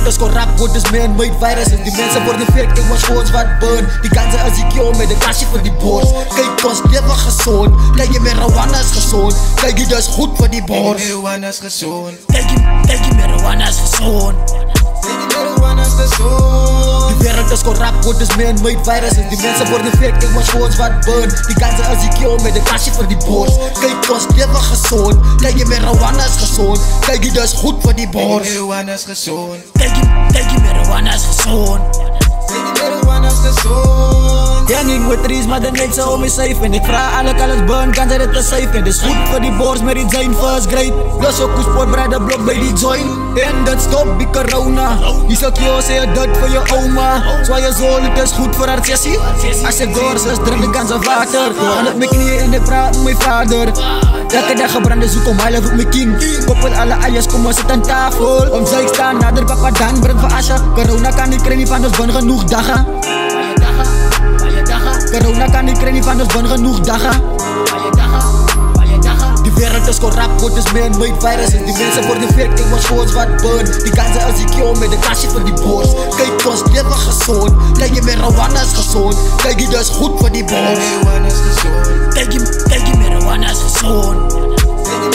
wereld is corrupt, word is man-made viruses. Die mensen worden fake, ik was ons wat burn. Die ganzen als ik jou met een kastje voor die borst. Kijk, ons leven gezond. Kijk, je marijuana is gezond. Kijk, je dus goed voor die borst. Marijuana is gezond. Kijk, je marijuana is gezond. Marijuana is gezond. Die wereld is corrupt, word is man-made viruses. Die mensen worden fake, ik was ons wat burn. Die ganzen als ik jou met een kastje voor die borst. Kijk, ons leven gezond. Kijk, je marijuana is gezond. Kijk, je dus goed voor die borst. Marijuana is gezond. Kijk, je marijuana is gezond. Marijuana is gezond. Ja, niet met trees, maar dan lijkt ze om me safe. En ik vraag alle alles burn, kan ze dit te safe. En het is goed voor die borst, maar die zijn first grade. Plus ook een sportbreide blok bij die joint. En dat stop die corona. Die zal jou zeggen dat voor je oma. Zwaai je zoon, het is goed voor haar sessie. Als je gorst, drink ik aan zijn water. Aan het mijn knieën en ik praat met mijn vader. Elke dag gebrande zoek om heilig op mijn king. Koppel alle eiers, kom maar zit aan tafel. Om zij staan, nader papa dan, breng van Asja. Corona kan ik krijgen van ons, ben genoeg dagen. Corona kan ik krijgen van ons, ben genoeg dagen. Die wereld is corrupt, word is man-made viruses. Die mensen worden fake, ik was ons wat burn. Die ganzen als ik jou met een kastje voor die borst. Kijk, ons leven gezond. Kijk, je marijuana is gezond. Kijk, je dus goed voor die borst. Marijuana is gezond. Kijk, je marijuana is gezond.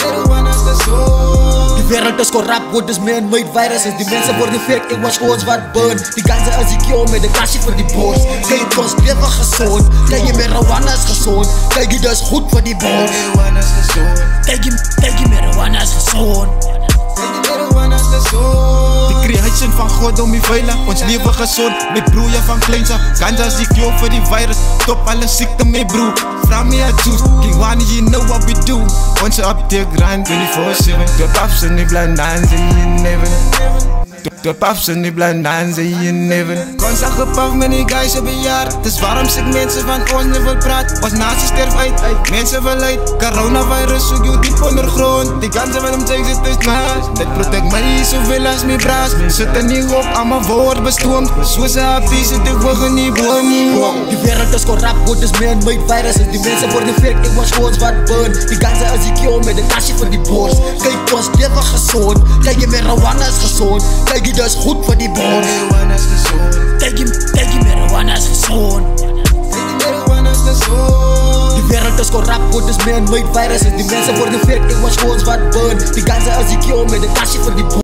Marijuana is gezond. Die wereld is corrupt, word is man-made viruses. Die mensen worden fake, ik was ons wat burn. Die ganzen als ik jou met een kastje voor die borst. Kijk, ons leven gezond. Kijk, je marijuana is gezond. Kijk, je dus goed voor die borst. Marijuana is gezond. Kijk, je marijuana is gezond. Marijuana is gezond. Die creation van God om je veilig, ons leven gezond. Met broeien van kleins af, ganja ziek jou voor die virus. Top alle ziekte mee broer, vraag me het juice. King Wani, you know what we do. Onze op de grind 24/7. De paps en die blind dansen in heaven. De paps en die blind dansen in heaven. Constant gepakt met die guys op een jaar. Dus waarom zit mensen van ons niet wil praten? Ons naast sterf uit, mensen wil uit. Coronavirus zoek je diep ondergrond. Die ganzen met hem tegen zit is naast. Dit protect mij zoveel als mijn braas. Zit er niet op, aan mijn woord bestoomd. Zo ze happy, zit ik wagen niet boom. Die wereld is corrupt, word is man-made viruses. Die mensen worden fake, ik was ons wat burn. Die ganzen als ik jou met een kastje voor die borst. Kijk, ons leven gezond. Kijk, je marijuana is gezond. Kijk, je dus goed voor die borst. Marijuana is gezond. Kijk, je marijuana is gezond. Marijuana is gezond. Die wereld is corrupt, word is man-made viruses. Die mensen worden fake, ik was ons wat burn. Die ganzen als ik jou met een kastje voor die borst.